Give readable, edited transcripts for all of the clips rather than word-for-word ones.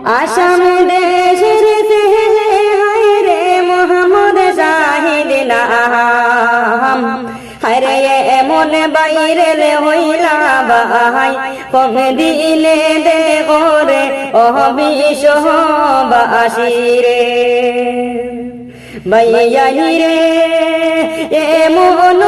আসাম দেশের রে মোহাম্মদ শাহিদ নাম হরে এমন বাইরে হইলা বাহাই কম দিলে দে করে অবিশ্ববাসী রে বাইয়াই রে এমন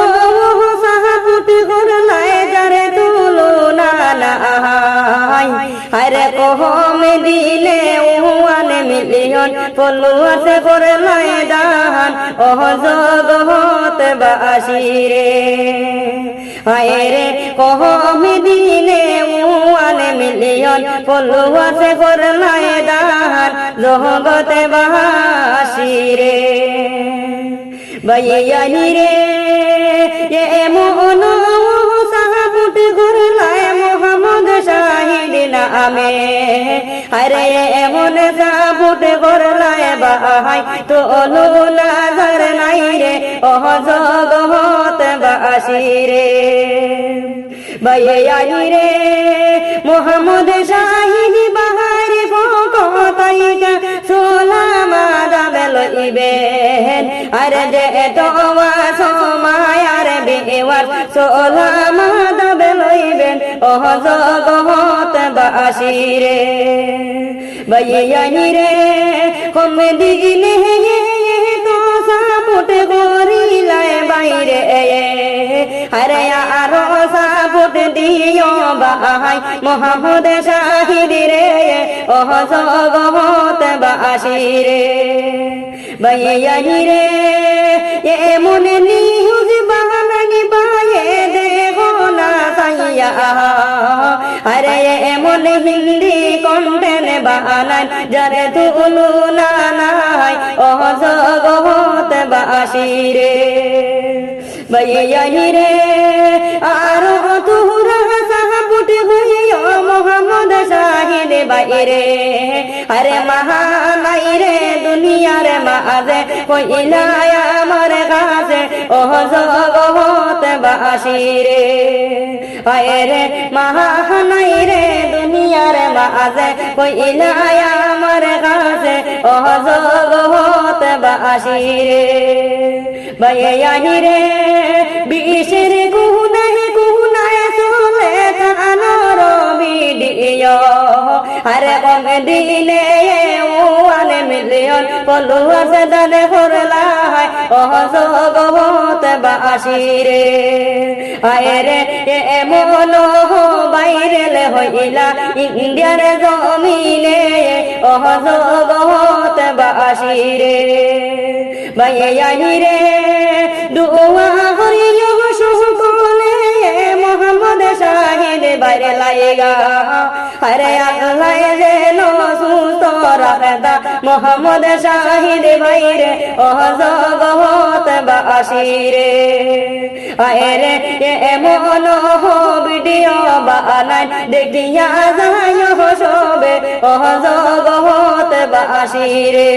সাহাবুত করলাই যারে তুলনা নাই হরে কম দিলে ওয়ান মিলিয়ন ফলোয়ার্স করলাই দান অজগত বাসী রে হায়রে কম দিলে ওয়ান মিলিয়ন ফলোয়ার্স করলাই দান জগত বাসী রে বাইয়াই রে এমন সাহাবুত করলাই মোহাম্মদ শাহিদ নামে হরে এমন সাহাবুত করলাই বাহাই তো নাজার নাই রে অজগত বাসী রে বাইয়াই রে মোহাম্মদ শাহিদ বাহার কথাইকা সোলামা দাবে লইবেন আর যে তোমা সময় আর বেওয়ার সোলামা দাবে লইবেন অজগত বাসী রে বাইয়াই রে কম দিলে তো সাপুট করিলাই বাইরে আরে আরো সাপুট দিও বাহাই মোহাম্মদ শাহিদ রে অজগত বাসী রে বাইয়াই রে এমন নিউজ বাহানি বায়ে দেখো না সাইয়া আরে এমন হিন্দি কন্টেন্ট বানান যারে তুলনা নাই অজগত বাসী রে বাইয়াই রে আরো তুরা সাহাবুট হইও মোহাম্মদ শাহিদ বাইরে আরে মহানাই রে দুনিয়ার মাঝে কইলা আমার কাছে অজগত বাসী রে আরে মহানাই রে দুনিয়ার মাঝে কইলা আমার কাছে অজগত বাসী রে বাইয়াই রে বিশের গুনায় গুনায় চলে কানোর ভিডিও আরে কম দিলে ওয়ান মিলিয়ন ফলোয়ার্স দানে করলাই অজগত বাসী রে আরে এমন বাইরেল হইলা ইন্ডিয়ার জমিনে অজগত বাসী রে বাইয়াই রে দুয়া করিও সকলে মোহাম্মদ শাহিদ বাইরে লাইগা হরে আল্লাহ যেন সুস্থ রাখদা মোহাম্মদ শাহিদ বাইরে অজগত বাসী রে আরে এমন ভিডিও বানাই দেখিয়া যায় সবে অজগত বাসী রে।